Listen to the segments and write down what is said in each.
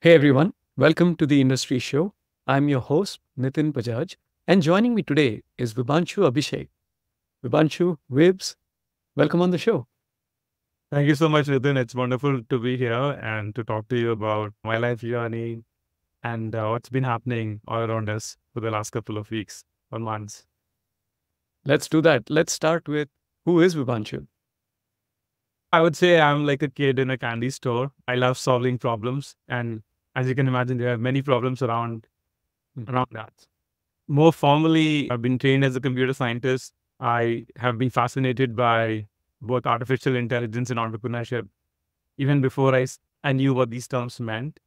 Hey everyone, welcome to the Industry Show. I'm your host, Nitin Bajaj, and joining me today is Vibhanshu Abhishek. Vibhanshu, Vibs, welcome on the show. Thank you so much, Nitin. It's wonderful to be here and to talk to you about my life journey and what's been happening all around us for the last couple of weeks or months. Let's do that. Let's start with who is Vibhanshu? I would say I'm like a kid in a candy store. I love solving problems. And as you can imagine, there are many problems around that. More formally, I've been trained as a computer scientist. I have been fascinated by both artificial intelligence and entrepreneurship. Even before I knew what these terms meant,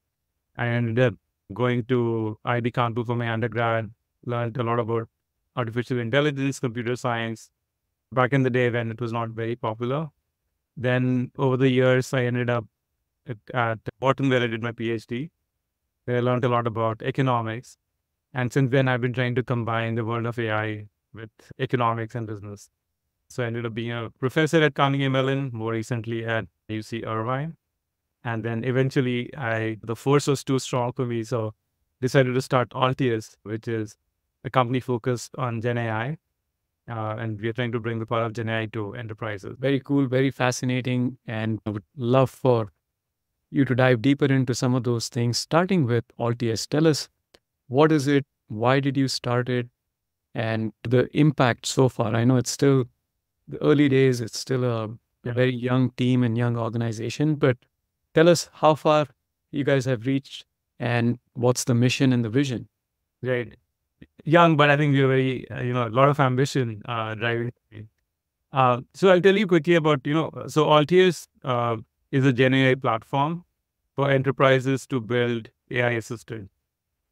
I ended up going to IIT Kanpur for my undergrad, learned a lot about artificial intelligence, computer science, back in the day when it was not very popular. Then over the years, I ended up at Wharton where I did my PhD. Where I learned a lot about economics. And since then, I've been trying to combine the world of AI with economics and business. So I ended up being a professor at Carnegie Mellon, more recently at UC Irvine. And then eventually the force was too strong for me. So decided to start Alltius, which is a company focused on GenAI. And we are trying to bring the power of GenAI to enterprises. Very cool, very fascinating, and I would love for you to dive deeper into some of those things, starting with Altius. Tell us, what is it? Why did you start it? And the impact so far. I know it's still the early days, it's still a very young team and young organization, but tell us how far you guys have reached and what's the mission and the vision. Right. Young, but I think we're very, a lot of ambition driving. So I'll tell you quickly about, so Alltius is a GenAI platform for enterprises to build AI assistant.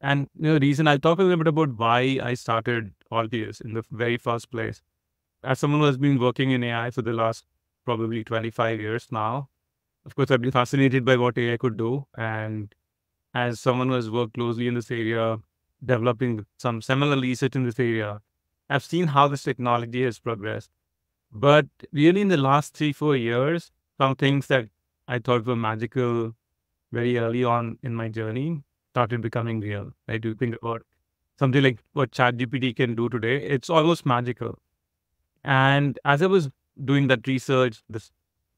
And the reason I'll talk a little bit about why I started Alltius in the very first place. As someone who has been working in AI for the last probably 25 years now, of course, I've been fascinated by what AI could do. And as someone who has worked closely in this area, developing some seminal research in this area, I've seen how this technology has progressed. But really in the last 3-4 years, some things that I thought were magical very early on in my journey started becoming real. I do think about something like what ChatGPT can do today. It's almost magical. And as I was doing that research,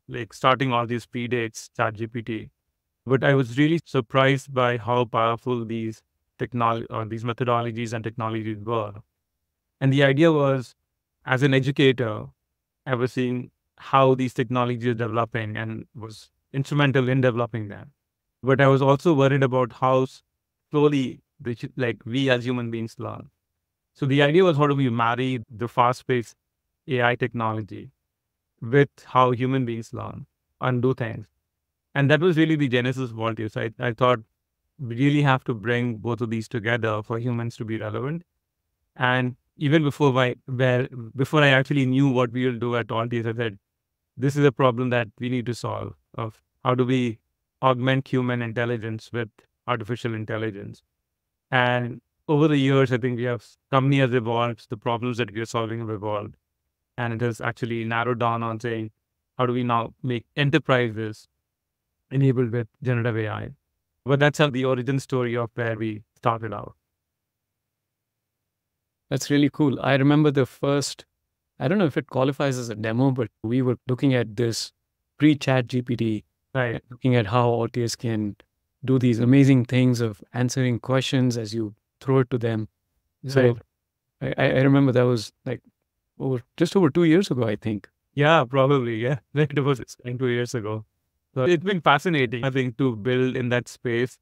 like starting all these predates ChatGPT, but I was really surprised by how powerful these technology or these methodologies and technologies were. And the idea was, as an educator, I was seeing how these technologies are developing and was instrumental in developing them. But I was also worried about how slowly we as human beings learn. So the idea was, how do we marry the fast-paced AI technology with how human beings learn and do things? And that was really the genesis of Alltius. I thought we really have to bring both of these together for humans to be relevant. And even before I actually knew what we will do at Alltius, I said, this is a problem that we need to solve of how do we augment human intelligence with artificial intelligence. And over the years, I think company has evolved, the problems that we are solving have evolved. And it has actually narrowed down on saying, how do we now make enterprises enabled with generative AI? But that's how the origin story of where we started out. That's really cool. I remember the first, I don't know if it qualifies as a demo, but we were looking at this pre-chat GPT, Right. looking at how Altius can do these amazing things of answering questions as you throw it to them. So I remember that was like just over 2 years ago, I think. Yeah, probably. Yeah. Like it was 2 years ago. So it's been fascinating, I think, to build in that space.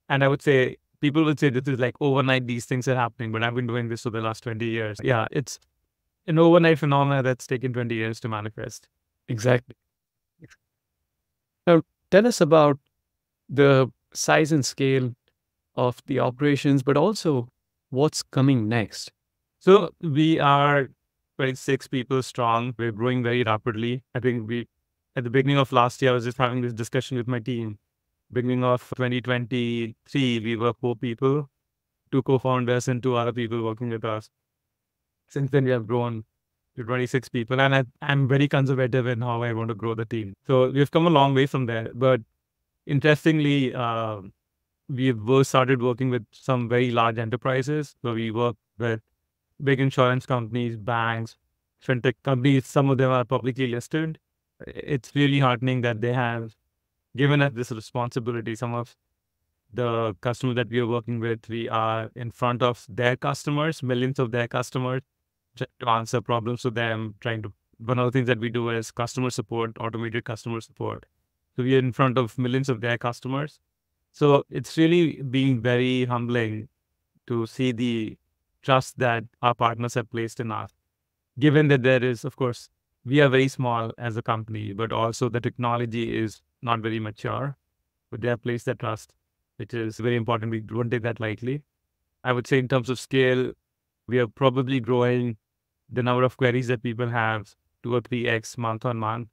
And I would say, people would say this is like overnight, these things are happening, but I've been doing this for the last 20 years. Yeah, it's an overnight phenomena that's taken 20 years to manifest. Exactly. Now, tell us about the size and scale of the operations, but also what's coming next. So we are 26 people strong. We're growing very rapidly. I think at the beginning of last year, I was just having this discussion with my team. Beginning of 2023, we were 4 people, 2 co-founders and 2 other people working with us. Since then, we have grown to 26 people, and I'm very conservative in how I want to grow the team. So we've come a long way from there. But interestingly, we were started working with some very large enterprises. So we work with big insurance companies, banks, fintech companies. Some of them are publicly listed. It's really heartening that they have given us this responsibility. Some of the customers that we are working with, we are in front of their customers, millions of their customers, trying to answer problems to them, one of the things that we do is customer support, automated customer support. So we are in front of millions of their customers. So it's really been very humbling to see the trust that our partners have placed in us, given that there is, of course, we are very small as a company, but also the technology is not very mature, but they have placed that trust, which is very important. We don't take that lightly. I would say in terms of scale, we are probably growing the number of queries that people have 2 or 3x month on month.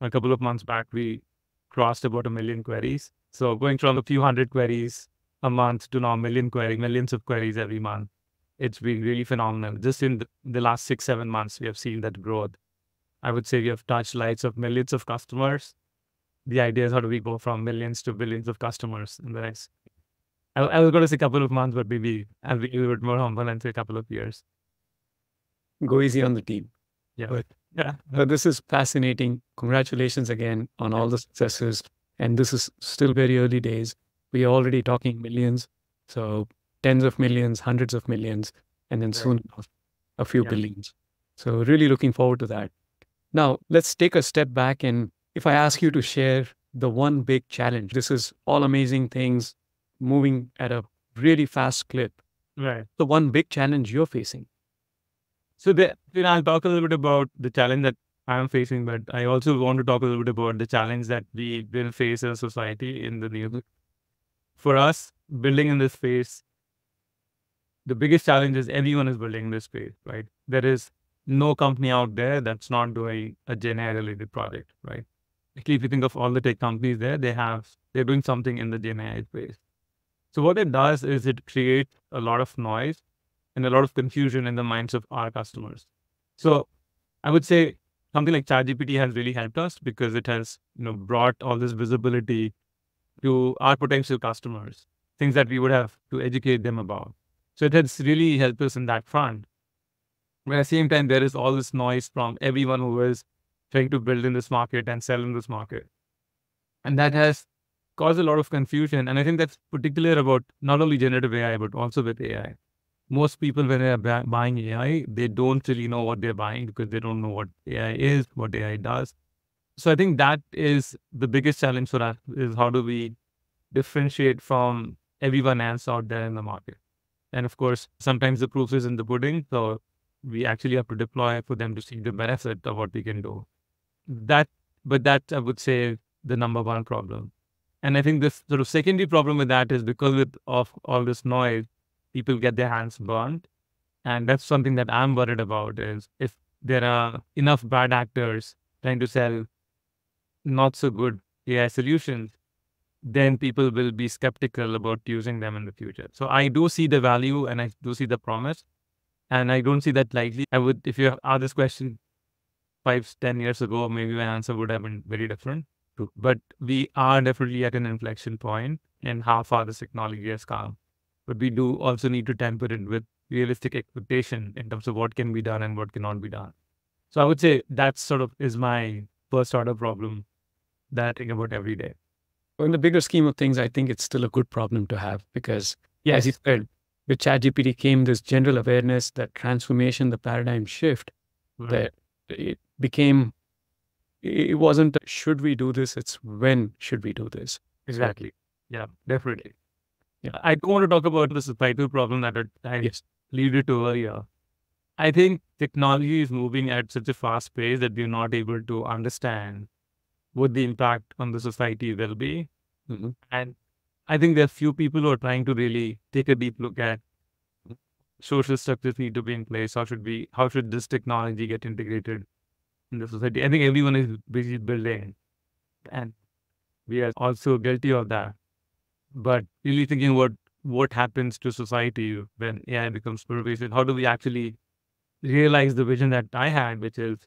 A couple of months back, we crossed about 1 million queries. So going from a few hundred queries a month to now millions of queries every month. It's been really phenomenal. Just in the last 6-7 months, we have seen that growth. I would say we have touched lives of millions of customers. The idea is how do we go from millions to billions of customers in the next, I was going to say a couple of months, but maybe I'll be a little bit more humble and say a couple of years. Go easy on the team. Yeah. But Yeah. this is fascinating. Congratulations again on all the successes. And this is still very early days. We are already talking millions. So tens of millions, hundreds of millions, and then soon a few billions. So really looking forward to that. Now, let's take a step back. And if I ask you to share the one big challenge, this is all amazing things moving at a really fast clip. Right. The one big challenge you're facing. So I'll talk a little bit about the challenge that I'm facing, but I also want to talk a little bit about the challenge that we will face as a society in the near future. For us, building in this space, the biggest challenge is everyone is building in this space, right? There is no company out there that's not doing a GenAI related project, right? Actually, if you think of all the tech companies there, they're doing something in the GenAI space. So what it does is it creates a lot of noise and a lot of confusion in the minds of our customers. So I would say something like ChatGPT has really helped us because it has, brought all this visibility to our potential customers, things that we would have to educate them about. So it has really helped us in that front. But at the same time, there is all this noise from everyone who is trying to build in this market and sell in this market. And that has caused a lot of confusion. And I think that's particular about not only generative AI, but also with AI. Most people, when they're buying AI, they don't really know what they're buying because they don't know what AI is, what AI does. So I think that is the biggest challenge for us is how do we differentiate from everyone else out there in the market. And of course, sometimes the proof is in the pudding. So we actually have to deploy for them to see the benefit of what we can do. But that I would say the number one problem. And I think this sort of secondary problem with that is because of all this noise, people get their hands burned. And that's something that I'm worried about is if there are enough bad actors trying to sell not so good AI solutions, then people will be skeptical about using them in the future. So I do see the value and I do see the promise. And I don't see that lightly. If you asked this question 5-10 years ago, maybe my answer would have been very different. But we are definitely at an inflection point in how far this technology has come. But we do also need to temper it with realistic expectation in terms of what can be done and what cannot be done. So I would say that sort of is my first order problem that I think about every day. Well, in the bigger scheme of things, I think it's still a good problem to have because, as you said, with ChatGPT came this general awareness, that transformation, the paradigm shift, that it became, it wasn't should we do this, it's when should we do this. Exactly. Yeah, definitely. Yeah. I don't want to talk about the societal problem that I alluded to earlier. I think technology is moving at such a fast pace that we're not able to understand what the impact on the society will be. Mm-hmm. And I think there are few people who are trying to really take a deep look at social structures need to be in place. How should this technology get integrated in the society? I think everyone is busy building and we are also guilty of that. But really thinking what happens to society when AI becomes pervasive, how do we actually realize the vision that I had, which is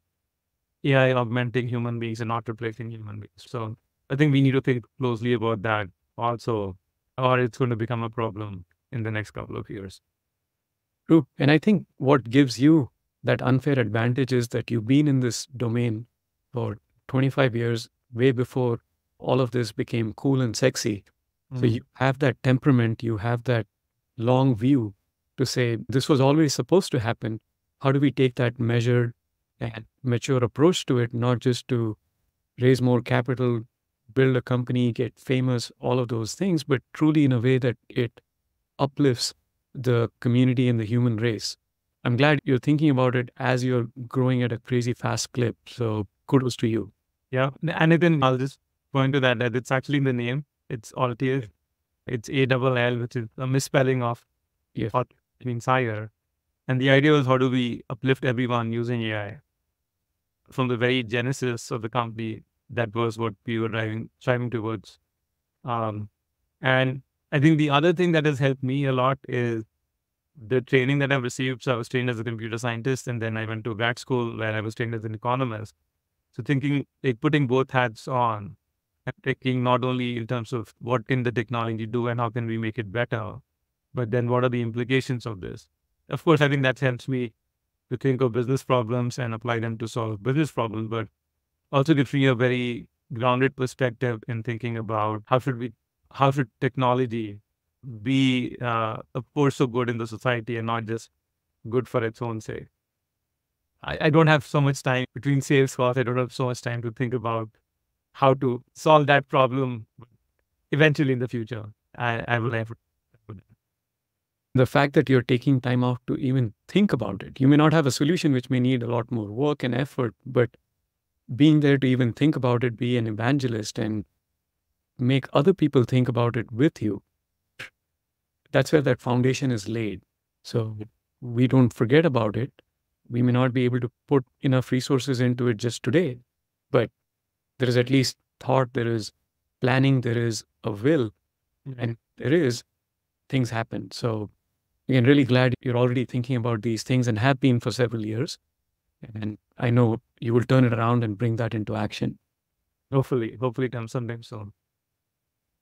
AI augmenting human beings and not replacing human beings. So I think we need to think closely about that also. or it's going to become a problem in the next couple of years. True. And I think what gives you that unfair advantage is that you've been in this domain for 25 years, way before all of this became cool and sexy. So you have that temperament, you have that long view to say, this was always supposed to happen. How do we take that measured and mature approach to it, not just to raise more capital, build a company, get famous, all of those things, but truly in a way that it uplifts the community and the human race. I'm glad you're thinking about it as you're growing at a crazy fast clip. So kudos to you. Yeah. And then I'll just point to that it's actually in the name. It's Alltius. It's ALL, which is a misspelling of Yes. what means higher. And the idea was, how do we uplift everyone using AI? From the very genesis of the company, that was what we were striving towards. And I think the other thing that has helped me a lot is the training that I've received. So I was trained as a computer scientist, and then I went to grad school where I was trained as an economist. So thinking, like putting both hats on, and thinking not only in terms of what can the technology do and how can we make it better, but then what are the implications of this? Of course, I think that helps me to think of business problems and apply them to solve business problems, but also gives me a very grounded perspective in thinking about how should technology be a force of good in the society and not just good for its own sake. I don't have so much time between sales calls. I don't have so much time to think about how to solve that problem eventually in the future. I will have. The fact that you're taking time out to even think about it, you may not have a solution which may need a lot more work and effort, but being there to even think about it, be an evangelist and make other people think about it with you, that's where that foundation is laid. So we don't forget about it. We may not be able to put enough resources into it just today, but there is at least thought, there is planning, there is a will, and there is things happen. So again, really glad you're already thinking about these things and have been for several years. And I know you will turn it around and bring that into action. Hopefully come sometime soon.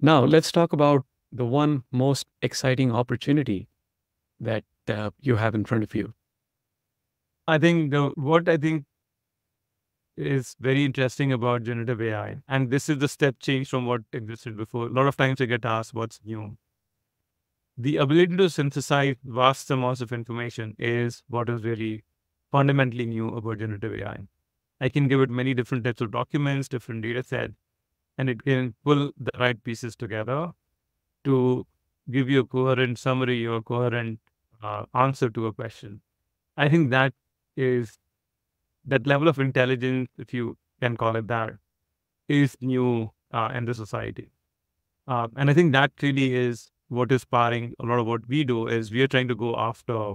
Now, let's talk about the one most exciting opportunity that you have in front of you. I think what I think is very interesting about generative AI, and this is the step change from what existed before. A lot of times I get asked what's new. The ability to synthesize vast amounts of information is what is really fundamentally new about generative AI. I can give it many different types of documents, different data sets, and it can pull the right pieces together to give you a coherent summary or coherent answer to a question. I think that level of intelligence, if you can call it that, is new in the society. And I think that really is what is powering a lot of what we do. Is we are trying to go after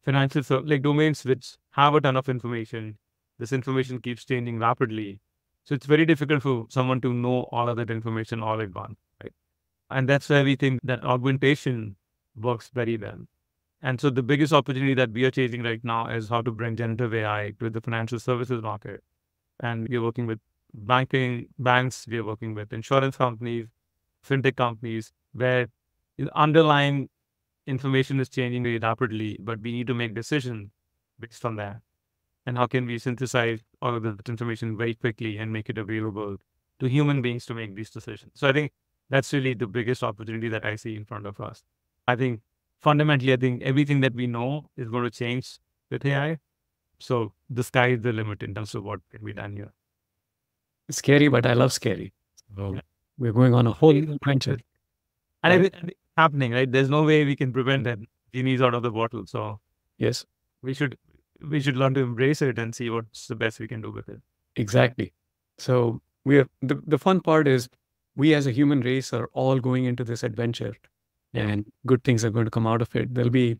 financial domains which have a ton of information. This information keeps changing rapidly. So it's very difficult for someone to know all of that information all at once, right? And that's where we think that augmentation works very well. And so the biggest opportunity that we are chasing right now is how to bring generative AI to the financial services market. And we're working with banks, we're working with insurance companies, fintech companies, where the underlying information is changing very rapidly, but we need to make decisions based on that. And how can we synthesize all of that information very quickly and make it available to human beings to make these decisions? So I think that's really the biggest opportunity that I see in front of us. I think fundamentally, I think everything that we know is going to change with AI. So the sky is the limit in terms of what can be done here. It's scary, but I love scary. So we're going on a whole new adventure. And it's happening, right? There's no way we can prevent that. Genie's out of the bottle. So yes, we should learn to embrace it and see what's the best we can do with it. Exactly. So the fun part is we as a human race are all going into this adventure, and good things are going to come out of it. There'll be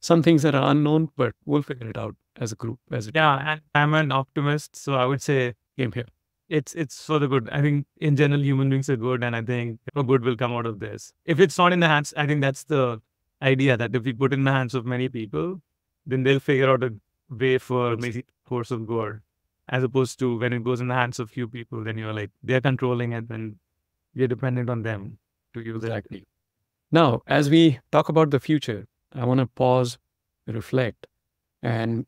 some things that are unknown, but we'll figure it out as a group. And I'm an optimist, so I would say Game here. It's for the good. I think in general, human beings are good, and I think good will come out of this. If it's not in the hands, I think that's the idea, that if we put it in the hands of many people, then they'll figure out a way for making force of good, as opposed to when it goes in the hands of few people, then you're like, they're controlling it and you're dependent on them. to use it. Exactly. Now, as we talk about the future, I want to pause, reflect, and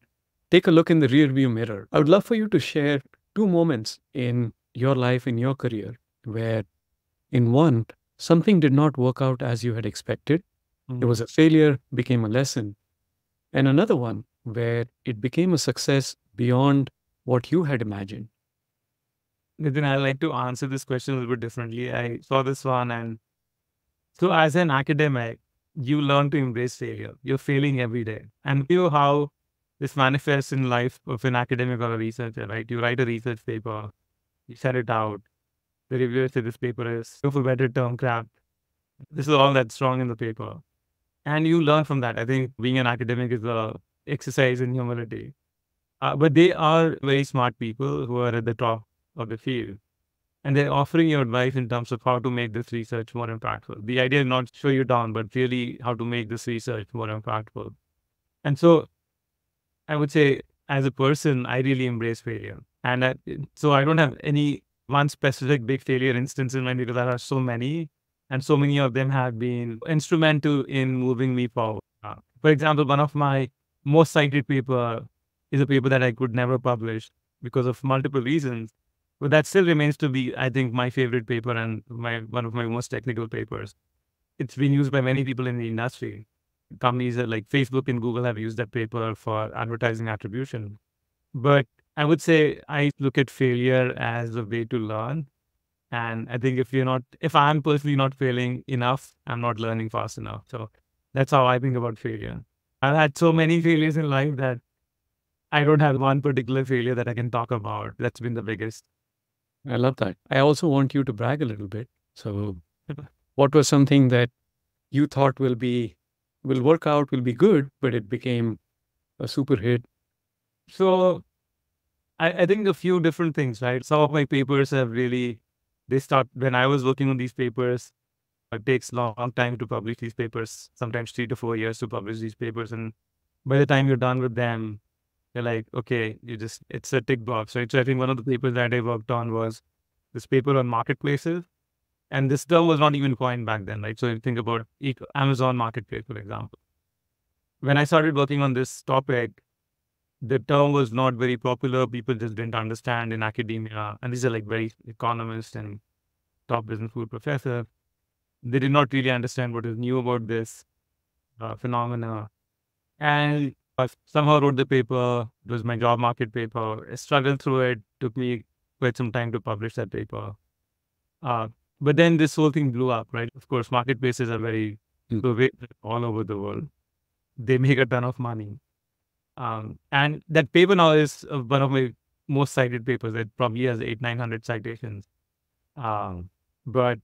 take a look in the rearview mirror. I would love for you to share two moments in your life, in your career, where in one, something did not work out as you had expected. It was a failure, became a lesson. And another one where it became a success beyond what you had imagined. Nitin, I like to answer this question a little bit differently. I saw this one, and so as an academic, you learn to embrace failure. You're failing every day. And you know how this manifests in life of an academic or a researcher, right? You write a research paper, you set it out, the reviewer says this paper is, for better term, crap. This is all that's wrong in the paper. And you learn from that. I think being an academic is a exercise in humility. But they are very smart people who are at the top of the field. And they're offering you advice in terms of how to make this research more impactful. The idea is not to show you down, but really how to make this research more impactful. And so I would say, as a person, I really embrace failure. And so I don't have any one specific big failure instance in mind because there are so many. And so many of them have been instrumental in moving me forward. For example, one of my most cited paper is a paper that I could never publish because of multiple reasons. But that still remains to be, I think, my favorite paper and one of my most technical papers. It's been used by many people in the industry. Companies like Facebook and Google have used that paper for advertising attribution. But I would say I look at failure as a way to learn. And I think if I'm personally not failing enough, I'm not learning fast enough. So that's how I think about failure. I've had so many failures in life that I don't have one particular failure that I can talk about. That's been the biggest. I love that. I also want you to brag a little bit. So, what was something that you thought will work out, will be good, but it became a super hit? So, I think a few different things, right? Some of my papers have really, when I was working on these papers, it takes a long time to publish these papers, sometimes 3 to 4 years to publish these papers. And by the time you're done with them, you're like, okay, it's a tick box, right? So I think one of the papers that I worked on was this paper on marketplaces. And this term was not even coined back then, right? So you think about Amazon Marketplace, for example. When I started working on this topic, the term was not very popular. People just didn't understand in academia. And these are like very economists and top business school professors. They did not really understand what is new about this phenomena. And I somehow wrote the paper. It was my job market paper. I struggled through it. Took me quite some time to publish that paper. But then this whole thing blew up, right? Of course, marketplaces are very pervasive all over the world. They make a ton of money. And that paper now is one of my most cited papers. It probably has 800-900 citations. But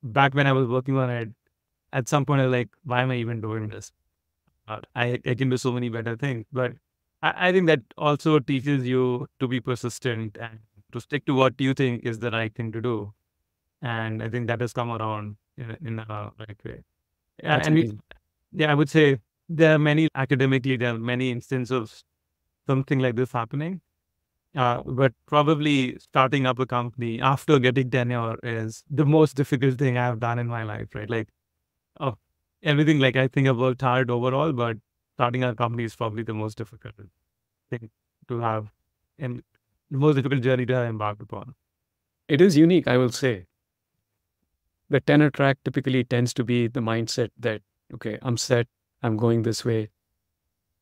back when I was working on it, at some point I was like, why am I even doing this? I can do so many better things. But I think that also teaches you to be persistent and to stick to what you think is the right thing to do. And I think that has come around in a right way. I would say there are many instances of something like this happening. But probably starting up a company after getting tenure is the most difficult thing I've done in my life, right? Like, everything, like I think I've worked hard overall, but starting a company is probably the most difficult thing to have and the most difficult journey to have embarked upon. It is unique, I will say. The tenor track typically tends to be the mindset that, okay, I'm set, I'm going this way.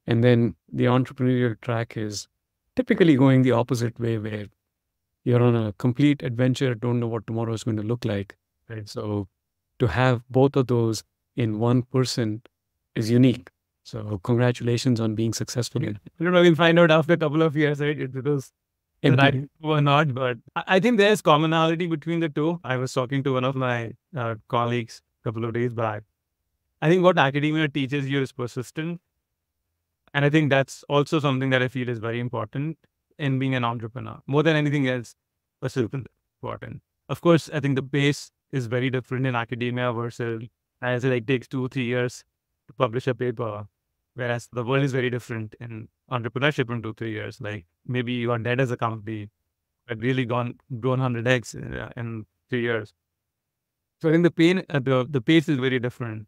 And then the entrepreneurial track is typically going the opposite way, where you're on a complete adventure, don't know what tomorrow is going to look like. Right? So to have both of those in one person is unique. So congratulations on being successful. I don't know, we'll find out after a couple of years, right? It was right or not, but I think there's commonality between the two. I was talking to one of my colleagues a couple of days back. I think what academia teaches you is persistence. And I think that's also something that I feel is very important in being an entrepreneur. More than anything else, persistence is important. Of course, I think the pace is very different in academia versus, as it takes 2-3 years to publish a paper. Whereas the world is very different in entrepreneurship in 2-3 years. Like maybe you are dead as a company, but really grown 100x in 3 years. So I think the pace is very different.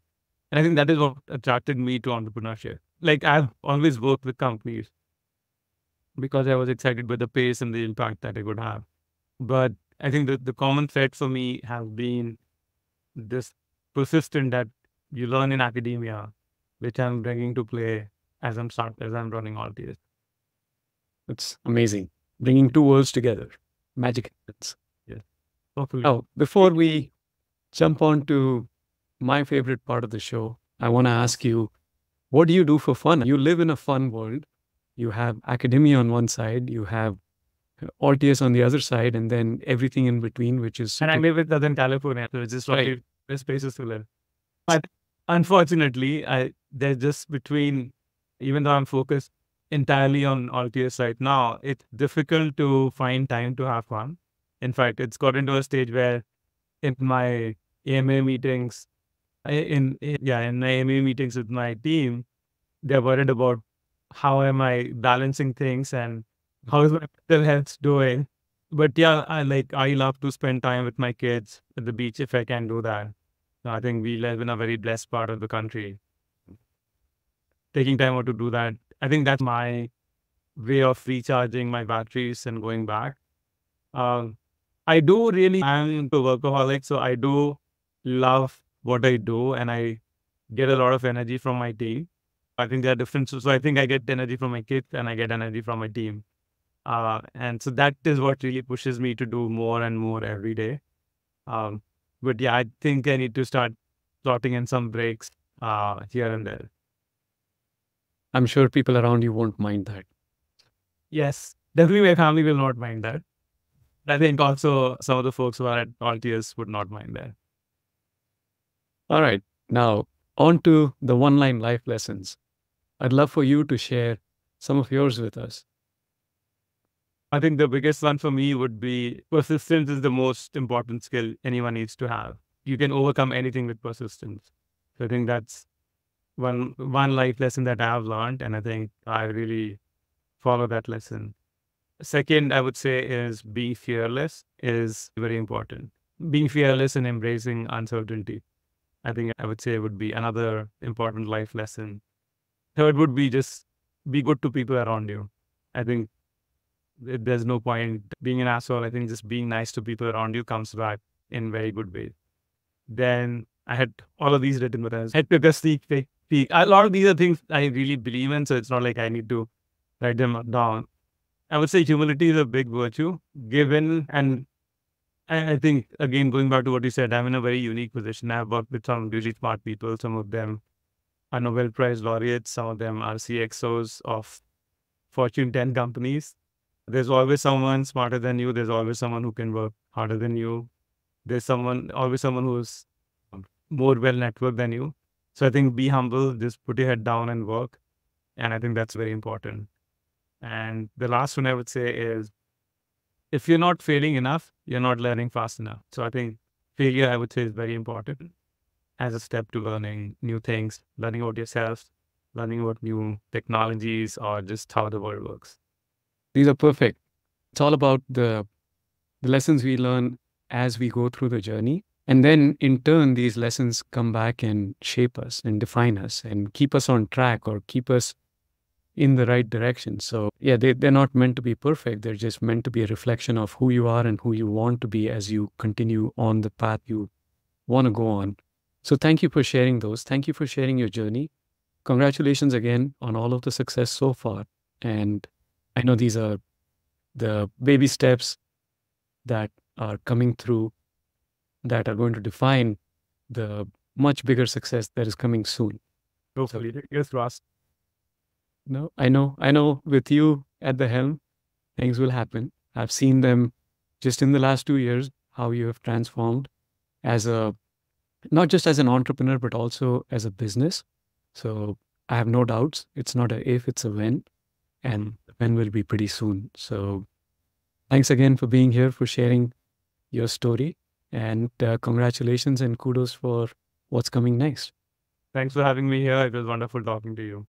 And I think that is what attracted me to entrepreneurship. Like I've always worked with companies because I was excited by the pace and the impact that it would have. But I think that the common thread for me has been this persistent that you learn in academia, which I'm bringing to play as I'm running Alltius. It's amazing. Bringing two worlds together. Magic happens. Yes. Hopefully. Now, before we jump on to my favorite part of the show, I want to ask you, what do you do for fun? You live in a fun world. You have academia on one side, you have Altius on the other side, and then everything in between, which is And I super. live in Southern California, so it's just Right. like best places to live. But unfortunately, there's just between, even though I'm focused entirely on Altius right now, it's difficult to find time to have fun. In fact, it's got into a stage where in my AMA meetings, in my AMA meetings with my team, they're worried about how am I balancing things and how is my mental health doing. But yeah, I love to spend time with my kids at the beach if I can do that. So I think we live in a very blessed part of the country. Taking time out to do that, I think that's my way of recharging my batteries and going back. Um, I do really am a workaholic, so I do love what I do, and I get a lot of energy from my team. I think there are differences. So I think I get energy from my kids and I get energy from my team. And so that is what really pushes me to do more and more every day. Um, but yeah, I think I need to start plotting in some breaks here and there. I'm sure people around you won't mind that. Yes, definitely my family will not mind that. I think also some of the folks who are at Altius would not mind that. All right. Now, on to the one line life lessons. I'd love for you to share some of yours with us. I think the biggest one for me would be persistence is the most important skill anyone needs to have. You can overcome anything with persistence. So I think that's one life lesson that I have learned, and I think I really follow that lesson. Second, I would say is being fearless is very important. Being fearless and embracing uncertainty, I think I would say would be another important life lesson. Third would be just be good to people around you. I think there's no point being an asshole. I think just being nice to people around you comes back in very good ways. Then I had all of these written, but I had to just peek. A lot of these are things I really believe in, so it's not like I need to write them down. I would say humility is a big virtue, given, and I think, again, going back to what you said, I'm in a very unique position. I've worked with some really smart people. Some of them are Nobel Prize laureates. Some of them are CXOs of Fortune 10 companies. There's always someone smarter than you. There's always someone who can work harder than you. There's always someone who's more well networked than you. So I think be humble, just put your head down and work. And I think that's very important. And the last one I would say is, if you're not failing enough, you're not learning fast enough. So I think failure, I would say, is very important as a step to learning new things, learning about yourself, learning about new technologies, or just how the world works. These are perfect. It's all about the lessons we learn as we go through the journey. And then in turn, these lessons come back and shape us and define us and keep us on track or keep us in the right direction. So yeah, they're not meant to be perfect. They're just meant to be a reflection of who you are and who you want to be as you continue on the path you want to go on. So thank you for sharing those. Thank you for sharing your journey. Congratulations again on all of the success so far. And I know these are the baby steps that are coming through that are going to define the much bigger success that is coming soon. Hopefully, fingers crossed. No, I know with you at the helm, things will happen. I've seen them just in the last 2 years, how you have transformed not just as an entrepreneur, but also as a business. So I have no doubts. It's not a if, it's a when. And the when will be pretty soon. So thanks again for being here, for sharing your story. And congratulations and kudos for what's coming next. Thanks for having me here. It was wonderful talking to you.